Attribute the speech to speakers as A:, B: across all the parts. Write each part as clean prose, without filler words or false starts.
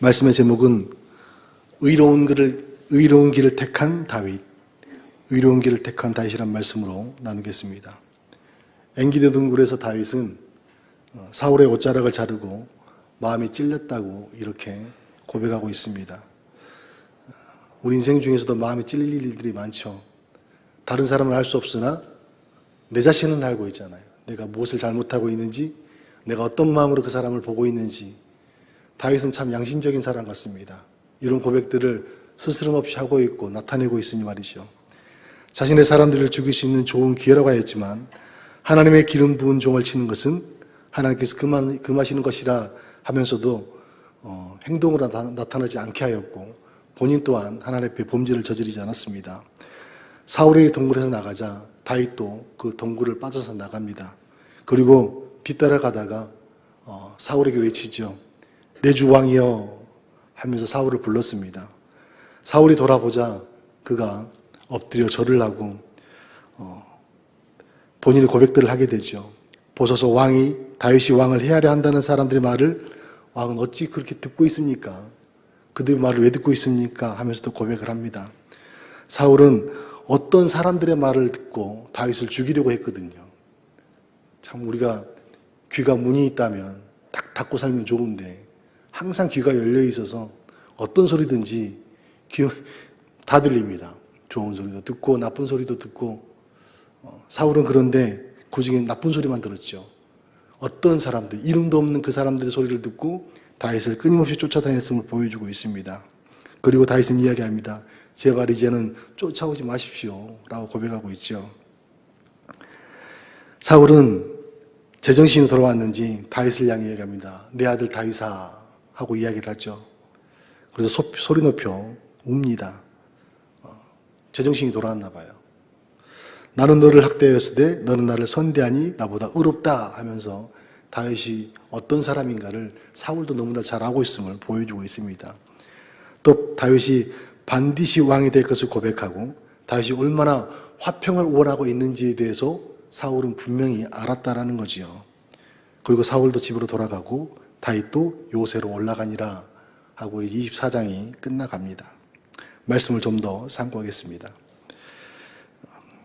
A: 말씀의 제목은 의로운 길을 택한 다윗, 의로운 길을 택한 다윗이란 말씀으로 나누겠습니다. 엔기디 동굴에서 다윗은 사울의 옷자락을 자르고 마음이 찔렸다고 이렇게 고백하고 있습니다. 우리 인생 중에서도 마음이 찔릴 일들이 많죠. 다른 사람은 알 수 없으나 내 자신은 알고 있잖아요. 내가 무엇을 잘못하고 있는지, 내가 어떤 마음으로 그 사람을 보고 있는지. 다윗은 참 양심적인 사람 같습니다. 이런 고백들을 스스럼없이 하고 있고 나타내고 있으니 말이죠. 자신의 사람들을 죽일 수 있는 좋은 기회라고 하였지만 하나님의 기름 부은 종을 치는 것은 하나님께서 금하시는 것이라 하면서도 행동으로 나타나지 않게 하였고 본인 또한 하나님 앞에 범죄를 저지르지 않았습니다. 사울의 동굴에서 나가자 다윗도 그 동굴을 빠져서 나갑니다. 그리고 뒤따라가다가 사울에게 외치죠. 내 주 왕이여 하면서 사울을 불렀습니다. 사울이 돌아보자 그가 엎드려 절을 하고 본인의 고백들을 하게 되죠. 보소서 다윗이 왕을 해하려 한다는 사람들의 말을 왕은 어찌 그렇게 듣고 있습니까? 그들의 말을 왜 듣고 있습니까? 하면서도 고백을 합니다. 사울은 어떤 사람들의 말을 듣고 다윗을 죽이려고 했거든요. 참 우리가 귀가 문이 있다면 딱 닫고 살면 좋은데 항상 귀가 열려 있어서 어떤 소리든지 다 들립니다. 좋은 소리도 듣고 나쁜 소리도 듣고 사울은 그런데 그중에 나쁜 소리만 들었죠. 어떤 사람들, 이름도 없는 그 사람들의 소리를 듣고 다윗을 끊임없이 쫓아다녔음을 보여주고 있습니다. 그리고 다윗은 이야기합니다. 제발 이제는 쫓아오지 마십시오 라고 고백하고 있죠. 사울은 제정신이 돌아왔는지 다윗을 향해 이야기합니다. 내 아들 다윗아 하고 이야기를 하죠. 그래서 소리 높여 웁니다. 제정신이 돌아왔나 봐요. 나는 너를 학대하였으되 너는 나를 선대하니 나보다 의롭다 하면서 다윗이 어떤 사람인가를 사울도 너무나 잘 알고 있음을 보여주고 있습니다. 또 다윗이 반드시 왕이 될 것을 고백하고 다윗이 얼마나 화평을 원하고 있는지에 대해서 사울은 분명히 알았다라는 거지요. 그리고 사울도 집으로 돌아가고 다윗도 요새로 올라가니라 하고 24장이 끝나갑니다. 말씀을 좀 더 상고하겠습니다.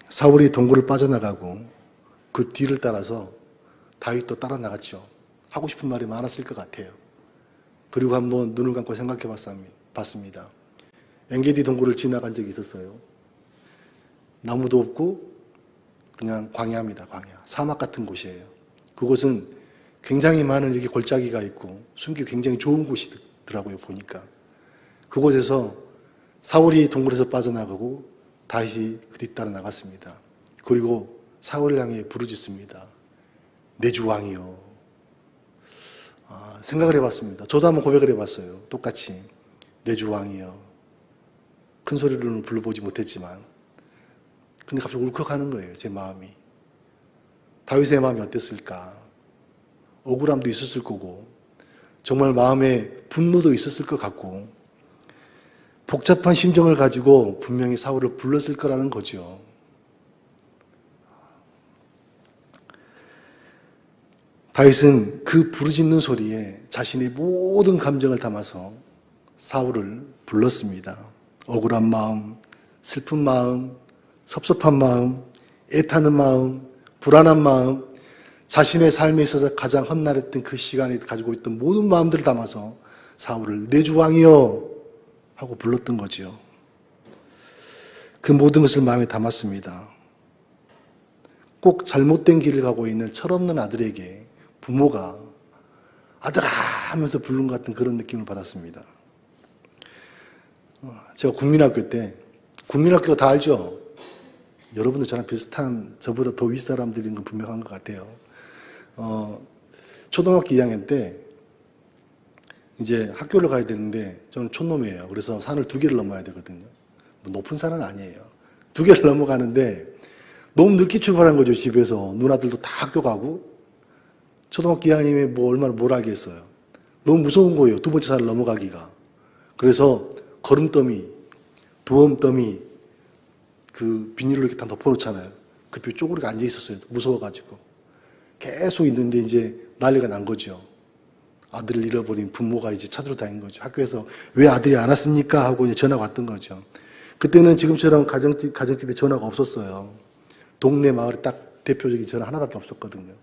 A: 사울이 동굴을 빠져나가고 그 뒤를 따라서 다윗도 따라 나갔죠. 하고 싶은 말이 많았을 것 같아요. 그리고 한번 눈을 감고 생각해 봤습니다. 엔게디 동굴을 지나간 적이 있었어요. 나무도 없고 그냥 광야입니다. 광야. 사막 같은 곳이에요. 그곳은 굉장히 많은 이렇게 골짜기가 있고 숨기 굉장히 좋은 곳이더라고요. 보니까. 그곳에서 사울이 동굴에서 빠져나가고 다윗이 그 뒤따라 나갔습니다. 그리고 사울을 향해 부르짖습니다. 내 주 왕이요. 생각을 해봤습니다. 저도 한번 고백을 해봤어요. 똑같이 내 주 왕이요. 큰 소리로는 불러보지 못했지만 근데 갑자기 울컥하는 거예요. 제 마음이. 다윗의 마음이 어땠을까? 억울함도 있었을 거고 정말 마음에 분노도 있었을 것 같고 복잡한 심정을 가지고 분명히 사울을 불렀을 거라는 거죠. 다윗은 그 부르짖는 소리에 자신의 모든 감정을 담아서 사울을 불렀습니다. 억울한 마음, 슬픈 마음, 섭섭한 마음, 애타는 마음, 불안한 마음, 자신의 삶에 있어서 가장 험난했던 그 시간에 가지고 있던 모든 마음들을 담아서 사울을 내 주 왕이여 하고 불렀던 거죠. 그 모든 것을 마음에 담았습니다. 꼭 잘못된 길을 가고 있는 철없는 아들에게 부모가 아들아 하면서 부른 것 같은 그런 느낌을 받았습니다. 제가 국민학교 때, 국민학교가 다 알죠? 여러분들 저랑 비슷한 저보다 더 윗사람들인 건 분명한 것 같아요. 초등학교 2학년 때 이제 학교를 가야 되는데 저는 촌놈이에요. 그래서 산을 2개를 넘어야 되거든요. 뭐 높은 산은 아니에요. 2개를 넘어가는데 너무 늦게 출발한 거죠. 집에서 누나들도 다 학교 가고 초등학교 2학년이면 뭐 얼마나 뭘 하겠어요. 너무 무서운 거예요. 2번째 산을 넘어가기가. 그래서 거름더미, 두엄더미 그 비닐로 이렇게 다 덮어놓잖아요. 그 쪼그리가 앉아 있었어요. 무서워가지고. 계속 있는데 이제 난리가 난 거죠. 아들을 잃어버린 부모가 이제 찾으러 다닌 거죠. 학교에서 왜 아들이 안 왔습니까? 하고 이제 전화가 왔던 거죠. 그때는 지금처럼 가정집에 전화가 없었어요. 동네 마을에 딱 대표적인 전화 하나밖에 없었거든요.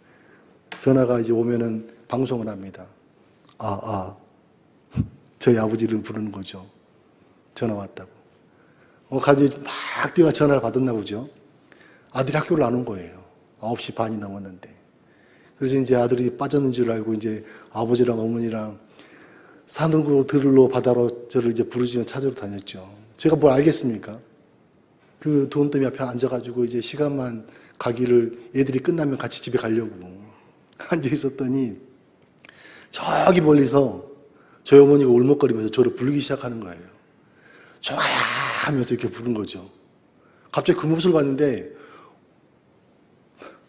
A: 전화가 이제 오면은 방송을 합니다. 저희 아버지를 부르는 거죠. 전화 왔다고. 가지 막 뛰어가 전화를 받았나 보죠. 아들이 학교를 안 온 거예요. 9시 반이 넘었는데. 그래서 이제 아들이 빠졌는 줄 알고 이제 아버지랑 어머니랑 산으로 들로 바다로 저를 이제 부르시면 찾으러 다녔죠. 제가 뭘 알겠습니까? 그 돈더미 앞에 앉아가지고 이제 시간만 가기를 애들이 끝나면 같이 집에 가려고 앉아 있었더니 저기 멀리서 저희 어머니가 울먹거리면서 저를 부르기 시작하는 거예요. 종아야 하면서 이렇게 부른 거죠. 갑자기 그 모습을 봤는데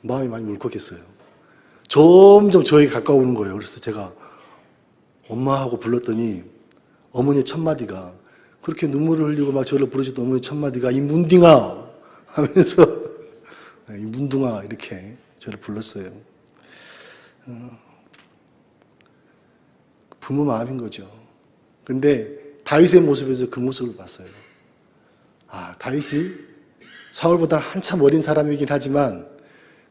A: 마음이 많이 울컥했어요. 점점 저에게 가까우는 거예요. 그래서 제가 엄마 하고 불렀더니 어머니의 첫마디가 그렇게 눈물을 흘리고 막 저를 부르셨던 어머니 첫마디가 이 문딩아 하면서 이 문둥아 이렇게 저를 불렀어요. 부모 마음인 거죠. 근데 다윗의 모습에서 그 모습을 봤어요. 다윗이 사울보다 한참 어린 사람이긴 하지만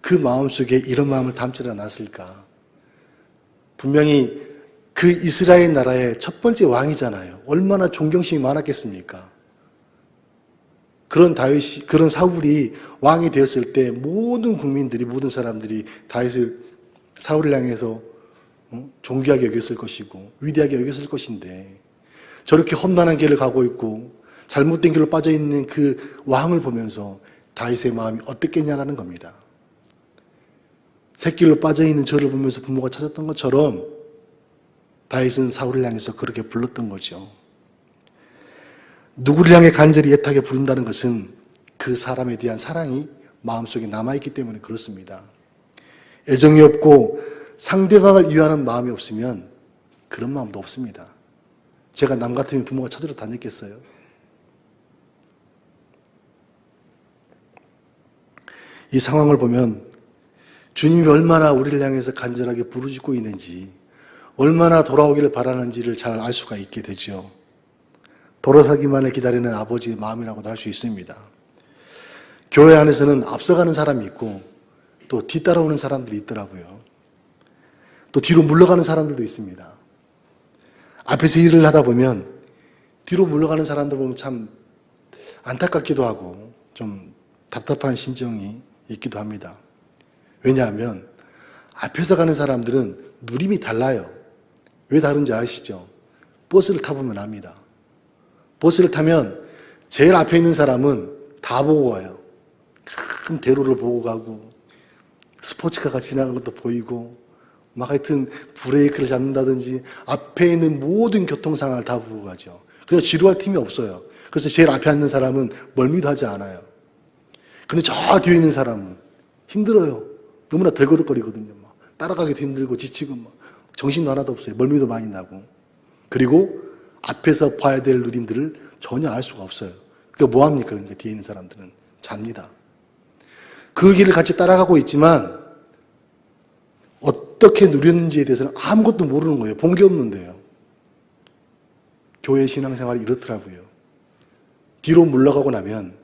A: 그 마음속에 이런 마음을 담지 않았을까. 분명히 그 이스라엘 나라의 첫 번째 왕이잖아요. 얼마나 존경심이 많았겠습니까? 그런 사울이 왕이 되었을 때 모든 국민들이, 모든 사람들이 사울을 향해서 존귀하게 여겼을 것이고 위대하게 여겼을 것인데 저렇게 험난한 길을 가고 있고 잘못된 길로 빠져 있는 그 왕을 보면서 다윗의 마음이 어떻겠냐라는 겁니다. 새길로 빠져 있는 저를 보면서 부모가 찾았던 것처럼 다윗은 사울을 향해서 그렇게 불렀던 거죠. 누구를 향해 간절히 애타게 부른다는 것은 그 사람에 대한 사랑이 마음속에 남아있기 때문에 그렇습니다. 애정이 없고 상대방을 위하는 마음이 없으면 그런 마음도 없습니다. 제가 남 같으면 부모가 찾으러 다녔겠어요? 이 상황을 보면 주님이 얼마나 우리를 향해서 간절하게 부르짖고 있는지, 얼마나 돌아오기를 바라는지를 잘 알 수가 있게 되죠. 돌아서기만을 기다리는 아버지의 마음이라고도 할 수 있습니다. 교회 안에서는 앞서가는 사람이 있고 또 뒤따라오는 사람들이 있더라고요. 또 뒤로 물러가는 사람들도 있습니다. 앞에서 일을 하다 보면 뒤로 물러가는 사람들 보면 참 안타깝기도 하고 좀 답답한 심정이 있기도 합니다. 왜냐하면 앞에서 가는 사람들은 누림이 달라요. 왜 다른지 아시죠? 버스를 타보면 압니다. 버스를 타면 제일 앞에 있는 사람은 다 보고 와요. 큰 대로를 보고 가고 스포츠카가 지나가는 것도 보이고 막 하여튼 브레이크를 잡는다든지 앞에 있는 모든 교통 상황을 다 보고 가죠. 그래서 지루할 틈이 없어요. 그래서 제일 앞에 앉는 사람은 멀미도 하지 않아요. 근데 저 뒤에 있는 사람은 힘들어요. 너무나 덜거덕거리거든요. 막 따라가기도 힘들고 지치고 막 정신도 하나도 없어요. 멀미도 많이 나고. 그리고 앞에서 봐야 될 누림들을 전혀 알 수가 없어요. 그러니까 뭐합니까? 그러니까 뒤에 있는 사람들은 잡니다. 그 길을 같이 따라가고 있지만 어떻게 누렸는지에 대해서는 아무것도 모르는 거예요. 본 게 없는데요. 교회 신앙생활이 이렇더라고요. 뒤로 물러가고 나면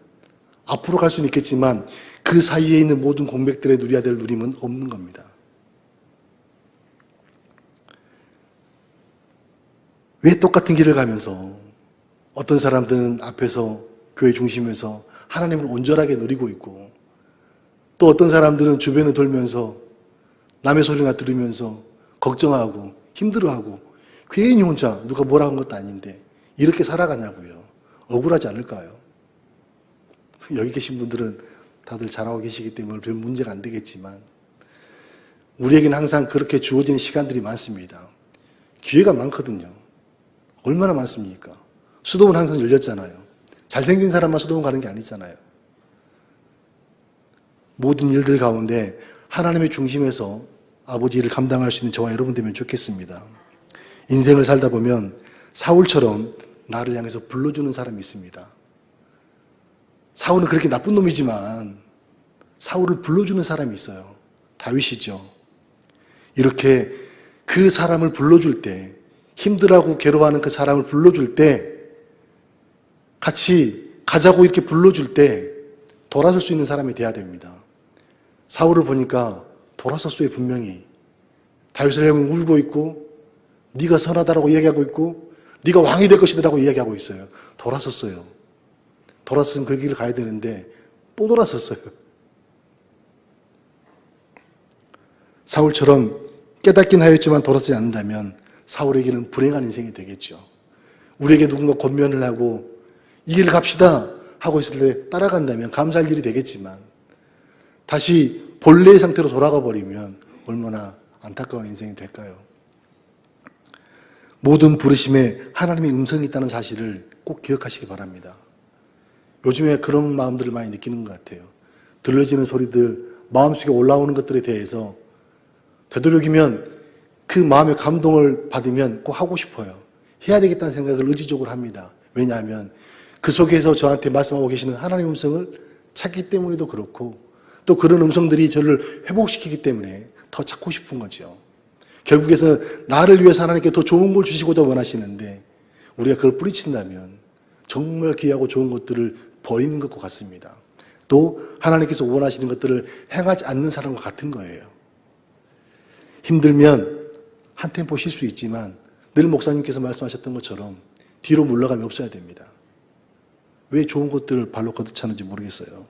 A: 앞으로 갈 수는 있겠지만 그 사이에 있는 모든 공백들에 누려야 될 누림은 없는 겁니다. 왜 똑같은 길을 가면서 어떤 사람들은 앞에서 교회 중심에서 하나님을 온전하게 누리고 있고 또 어떤 사람들은 주변을 돌면서 남의 소리나 들으면서 걱정하고 힘들어하고 괜히 혼자 누가 뭐라 한 것도 아닌데 이렇게 살아가냐고요. 억울하지 않을까요? 여기 계신 분들은 다들 잘하고 계시기 때문에 별 문제가 안 되겠지만 우리에게는 항상 그렇게 주어지는 시간들이 많습니다. 기회가 많거든요. 얼마나 많습니까? 수도원 항상 열렸잖아요. 잘생긴 사람만 수도원 가는 게 아니잖아요. 모든 일들 가운데 하나님의 중심에서 아버지 일을 감당할 수 있는 저와 여러분 되면 좋겠습니다. 인생을 살다 보면 사울처럼 나를 향해서 불러주는 사람이 있습니다. 사울은 그렇게 나쁜 놈이지만 사울을 불러주는 사람이 있어요. 다윗이죠. 이렇게 그 사람을 불러줄 때, 힘들어하고 괴로워하는 그 사람을 불러줄 때, 같이 가자고 이렇게 불러줄 때 돌아설 수 있는 사람이 돼야 됩니다. 사울을 보니까 돌아섰어요. 분명히 다윗을 향해 울고 있고, 네가 선하다라고 이야기하고 있고, 네가 왕이 될 것이다라고 이야기하고 있어요. 돌아섰어요. 돌아서면 그 길을 가야 되는데 또 돌아섰어요. 사울처럼 깨닫긴 하였지만 돌아서지 않는다면 사울에게는 불행한 인생이 되겠죠. 우리에게 누군가 권면을 하고 이 길을 갑시다 하고 있을 때 따라간다면 감사할 일이 되겠지만, 다시 본래의 상태로 돌아가 버리면 얼마나 안타까운 인생이 될까요? 모든 부르심에 하나님의 음성이 있다는 사실을 꼭 기억하시기 바랍니다. 요즘에 그런 마음들을 많이 느끼는 것 같아요. 들려지는 소리들, 마음속에 올라오는 것들에 대해서 되도록이면 그 마음의 감동을 받으면 꼭 하고 싶어요. 해야 되겠다는 생각을 의지적으로 합니다. 왜냐하면 그 속에서 저한테 말씀하고 계시는 하나님의 음성을 찾기 때문에도 그렇고, 또 그런 음성들이 저를 회복시키기 때문에 더 찾고 싶은 거죠. 결국에는 나를 위해서 하나님께 더 좋은 걸 주시고자 원하시는데, 우리가 그걸 뿌리친다면 정말 귀하고 좋은 것들을 버리는 것과 같습니다. 또 하나님께서 원하시는 것들을 행하지 않는 사람과 같은 거예요. 힘들면 한 템포 쉴 수 있지만 늘 목사님께서 말씀하셨던 것처럼 뒤로 물러감이 없어야 됩니다. 왜 좋은 것들을 발로 걷어차는지 모르겠어요.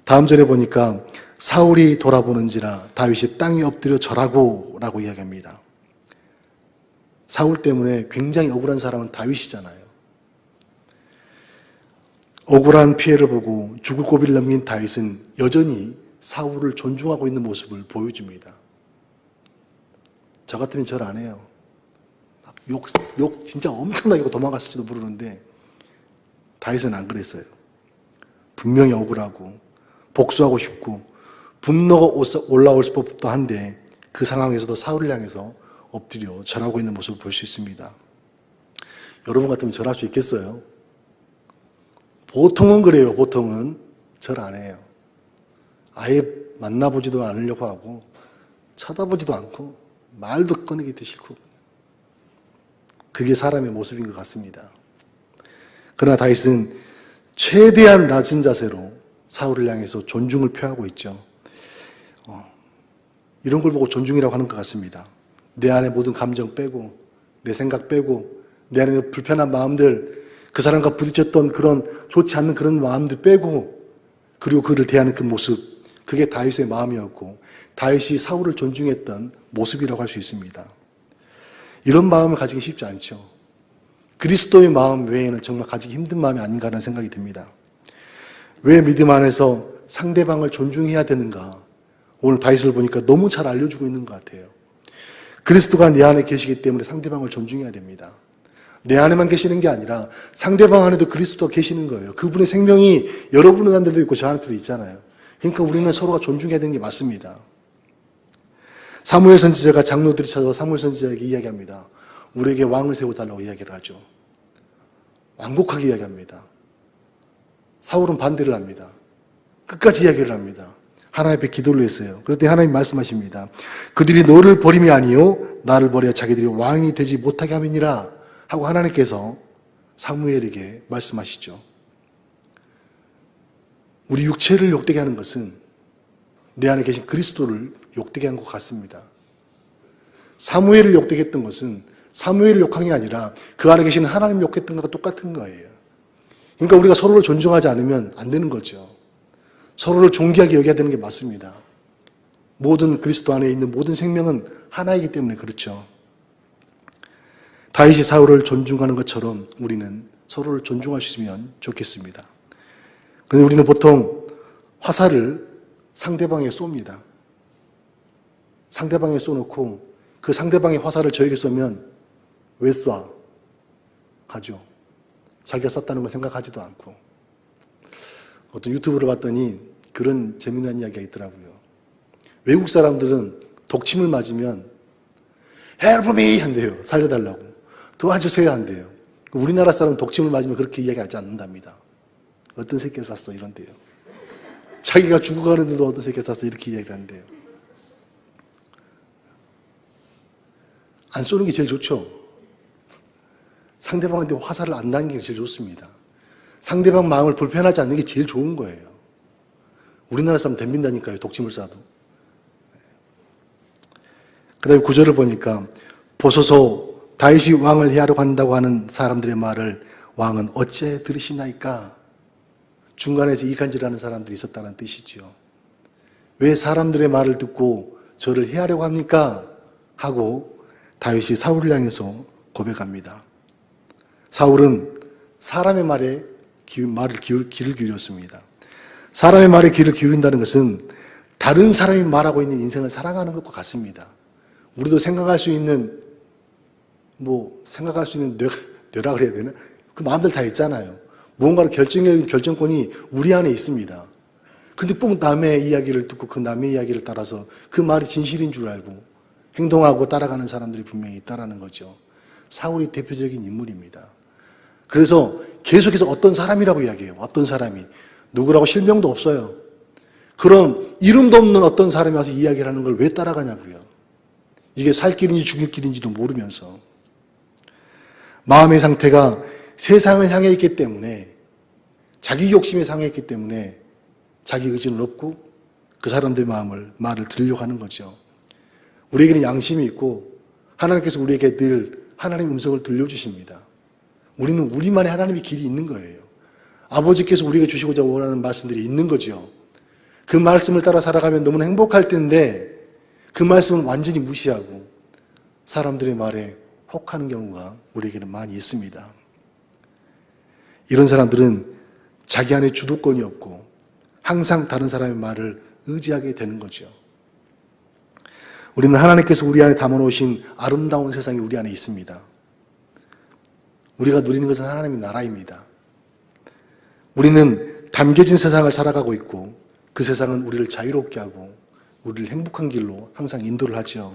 A: 다음 절에 보니까 사울이 돌아보는지라 다윗이 땅에 엎드려 절하고 라고 이야기합니다. 사울 때문에 굉장히 억울한 사람은 다윗이잖아요. 억울한 피해를 보고 죽을 고비를 넘긴 다윗은 여전히 사울을 존중하고 있는 모습을 보여줍니다. 저 같으면 절 안 해요. 막 욕 진짜 엄청나게 하고 도망갔을지도 모르는데 다윗은 안 그랬어요. 분명히 억울하고 복수하고 싶고 분노가 올라올 법도 한데 그 상황에서도 사울을 향해서 엎드려 절하고 있는 모습을 볼 수 있습니다. 여러분 같으면 절할 수 있겠어요? 보통은 그래요. 보통은 절 안 해요. 아예 만나보지도 않으려고 하고 쳐다보지도 않고 말도 꺼내기도 싫고, 그게 사람의 모습인 것 같습니다. 그러나 다윗은 최대한 낮은 자세로 사울을 향해서 존중을 표하고 있죠. 이런 걸 보고 존중이라고 하는 것 같습니다. 내 안에 모든 감정 빼고, 내 생각 빼고, 내 안에 불편한 마음들, 그 사람과 부딪혔던 그런 좋지 않는 그런 마음들 빼고, 그리고 그를 대하는 그 모습, 그게 다윗의 마음이었고 다윗이 사울을 존중했던 모습이라고 할 수 있습니다. 이런 마음을 가지기 쉽지 않죠. 그리스도의 마음 외에는 정말 가지기 힘든 마음이 아닌가 하는 생각이 듭니다. 왜 믿음 안에서 상대방을 존중해야 되는가? 오늘 다윗을 보니까 너무 잘 알려주고 있는 것 같아요. 그리스도가 내 안에 계시기 때문에 상대방을 존중해야 됩니다. 내 안에만 계시는 게 아니라 상대방 안에도 그리스도가 계시는 거예요. 그분의 생명이 여러분의 안에도 있고 저 안에도 있잖아요. 그러니까 우리는 서로가 존중해야 되는 게 맞습니다. 사무엘 선지자가 장로들이 찾아와 사무엘 선지자에게 이야기합니다. 우리에게 왕을 세워달라고 이야기를 하죠. 완곡하게 이야기합니다. 사울은 반대를 합니다. 끝까지 이야기를 합니다. 하나님 앞에 기도를 했어요. 그럴 때 하나님 말씀하십니다. 그들이 너를 버림이 아니요 나를 버려 자기들이 왕이 되지 못하게 함이니라 하고 하나님께서 사무엘에게 말씀하시죠. 우리 육체를 욕되게 하는 것은 내 안에 계신 그리스도를 욕되게 한 것 같습니다. 사무엘을 욕되게 했던 것은 사무엘을 욕한 게 아니라 그 안에 계신 하나님을 욕했던 것과 똑같은 거예요. 그러니까 우리가 서로를 존중하지 않으면 안 되는 거죠. 서로를 존귀하게 여겨야 되는 게 맞습니다. 모든 그리스도 안에 있는 모든 생명은 하나이기 때문에 그렇죠. 다윗이 사울을 존중하는 것처럼 우리는 서로를 존중할 수 있으면 좋겠습니다. 그런데 우리는 보통 화살을 상대방에 쏩니다. 상대방에 쏘놓고 그 상대방의 화살을 저에게 쏘면 왜 쏴? 하죠. 자기가 쐈다는 걸 생각하지도 않고. 어떤 유튜브를 봤더니 그런 재미난 이야기가 있더라고요. 외국 사람들은 독침을 맞으면 Help me! 한대요. 살려달라고. 도와주세요 한대요. 우리나라 사람은 독침을 맞으면 그렇게 이야기하지 않는답니다. 어떤 새끼가 쐈어 이런데요. 자기가 죽어가는데도 어떤 새끼가 쐈어 이렇게 이야기를 한대요. 안 쏘는 게 제일 좋죠. 상대방한테 화살을 안 당기는 게 제일 좋습니다. 상대방 마음을 불편하지 않는 게 제일 좋은 거예요. 우리나라 사람 덤빈다니까요, 독침을 쏴도. 그 다음에 구절을 보니까 보소서 다윗이 왕을 해하려고 한다고 하는 사람들의 말을 왕은 어째 들으시나이까? 중간에서 이간질하는 사람들이 있었다는 뜻이죠. 왜 사람들의 말을 듣고 저를 해하려고 합니까? 하고 다윗이 사울을 향해서 고백합니다. 사울은 사람의 말에 귀를 기울였습니다. 사람의 말에 귀를 기울인다는 것은 다른 사람이 말하고 있는 인생을 살아가는 것과 같습니다. 우리도 생각할 수 있는 뇌라 그래야 되나? 그 마음들 다 있잖아요. 무언가를 결정해야 결정권이 우리 안에 있습니다. 근데 꼭 남의 이야기를 듣고 그 남의 이야기를 따라서 그 말이 진실인 줄 알고 행동하고 따라가는 사람들이 분명히 있다라는 거죠. 사울이 대표적인 인물입니다. 그래서 계속해서 어떤 사람이라고 이야기해요. 어떤 사람이. 누구라고 실명도 없어요. 그럼 이름도 없는 어떤 사람이 와서 이야기를 하는 걸 왜 따라가냐고요. 이게 살 길인지 죽일 길인지도 모르면서. 마음의 상태가 세상을 향해 있기 때문에, 자기 욕심에 상해 있기 때문에 자기 의지는 없고 그 사람들의 말을 들으려고 하는 거죠. 우리에게는 양심이 있고 하나님께서 우리에게 늘 하나님의 음성을 들려주십니다. 우리는 우리만의 하나님의 길이 있는 거예요. 아버지께서 우리에게 주시고자 원하는 말씀들이 있는 거죠. 그 말씀을 따라 살아가면 너무나 행복할 텐데 그 말씀은 완전히 무시하고 사람들의 말에 혹하는 경우가 우리에게는 많이 있습니다. 이런 사람들은 자기 안에 주도권이 없고 항상 다른 사람의 말을 의지하게 되는 거죠. 우리는 하나님께서 우리 안에 담아놓으신 아름다운 세상이 우리 안에 있습니다. 우리가 누리는 것은 하나님의 나라입니다. 우리는 담겨진 세상을 살아가고 있고 그 세상은 우리를 자유롭게 하고 우리를 행복한 길로 항상 인도를 하죠.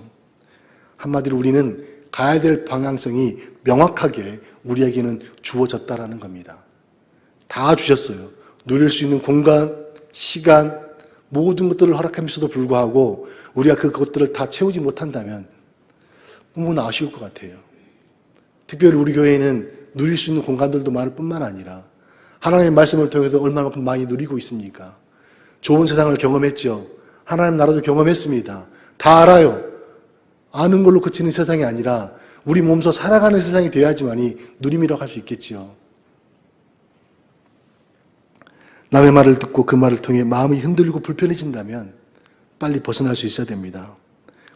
A: 한마디로 우리는 가야 될 방향성이 명확하게 우리에게는 주어졌다라는 겁니다. 다 주셨어요. 누릴 수 있는 공간, 시간, 모든 것들을 허락하면서도 불구하고 우리가 그것들을 다 채우지 못한다면 너무나 아쉬울 것 같아요. 특별히 우리 교회에는 누릴 수 있는 공간들도 많을 뿐만 아니라 하나님의 말씀을 통해서 얼마만큼 많이 누리고 있습니까? 좋은 세상을 경험했죠. 하나님 나라도 경험했습니다. 다 알아요. 아는 걸로 그치는 세상이 아니라 우리 몸소 살아가는 세상이 되어야지만이 누림이라고 할 수 있겠지요. 남의 말을 듣고 그 말을 통해 마음이 흔들리고 불편해진다면 빨리 벗어날 수 있어야 됩니다.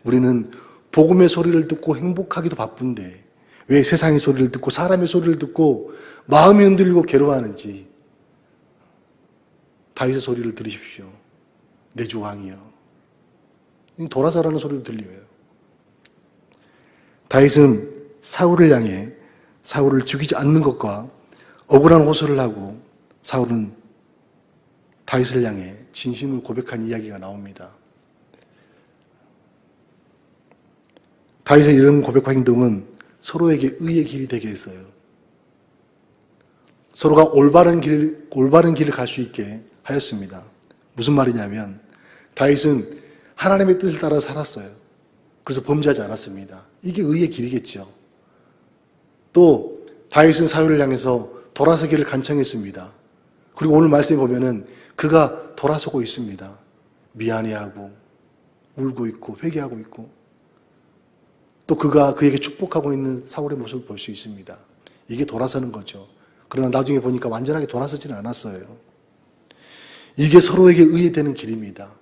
A: 우리는 복음의 소리를 듣고 행복하기도 바쁜데 왜 세상의 소리를 듣고 사람의 소리를 듣고 마음이 흔들리고 괴로워하는지. 다윗의 소리를 들으십시오. 내 주 왕이여. 돌아서라는 소리를 들려요. 다윗은 사울을 향해 사울을 죽이지 않는 것과 억울한 호소를 하고 사울은 다윗을 향해 진심을 고백한 이야기가 나옵니다. 다윗의 이런 고백과 행동은 서로에게 의의 길이 되게 했어요. 서로가 올바른 길을 갈 수 있게 하였습니다. 무슨 말이냐면 다윗은 하나님의 뜻을 따라 살았어요. 그래서 범죄하지 않았습니다. 이게 의의 길이겠죠. 또 다윗은 사울을 향해서 돌아서기를 간청했습니다. 그리고 오늘 말씀에 보면은 그가 돌아서고 있습니다. 미안해하고 울고 있고 회개하고 있고 또 그가 그에게 축복하고 있는 사울의 모습을 볼 수 있습니다. 이게 돌아서는 거죠. 그러나 나중에 보니까 완전하게 돌아서지는 않았어요. 이게 서로에게 의해되는 길입니다.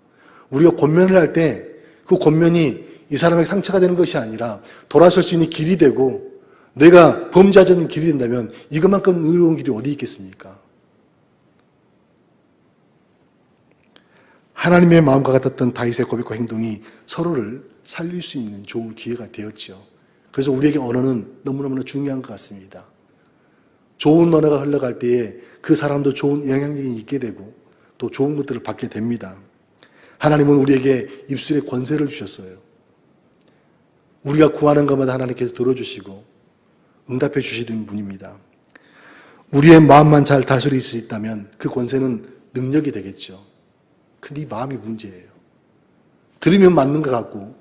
A: 우리가 권면을 할 때 그 권면이 이 사람에게 상처가 되는 것이 아니라 돌아설 수 있는 길이 되고 내가 범죄하지 않는 길이 된다면 이것만큼 의로운 길이 어디 있겠습니까? 하나님의 마음과 같았던 다윗의 고백과 행동이 서로를 살릴 수 있는 좋은 기회가 되었죠. 그래서 우리에게 언어는 너무너무나 중요한 것 같습니다. 좋은 언어가 흘러갈 때에 그 사람도 좋은 영향력이 있게 되고 또 좋은 것들을 받게 됩니다. 하나님은 우리에게 입술에 권세를 주셨어요. 우리가 구하는 것마다 하나님께서 들어주시고 응답해 주시는 분입니다. 우리의 마음만 잘 다스릴 수 있다면 그 권세는 능력이 되겠죠. 근데 이 마음이 문제예요. 들으면 맞는 것 같고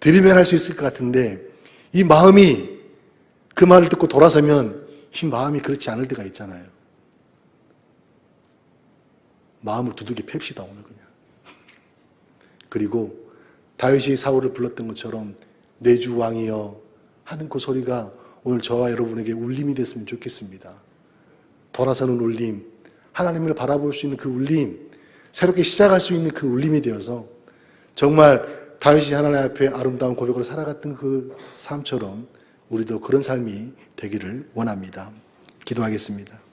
A: 들으면 할 수 있을 것 같은데 이 마음이 그 말을 듣고 돌아서면 이 마음이 그렇지 않을 때가 있잖아요. 마음을 두둑이 팹시다 오늘 그냥. 그리고 다윗이 사울을 불렀던 것처럼 내 주 왕이여 하는 그 소리가 오늘 저와 여러분에게 울림이 됐으면 좋겠습니다. 돌아서는 울림, 하나님을 바라볼 수 있는 그 울림, 새롭게 시작할 수 있는 그 울림이 되어서 정말 다윗이 하나님 앞에 아름다운 고백으로 살아갔던 그 삶처럼 우리도 그런 삶이 되기를 원합니다. 기도하겠습니다.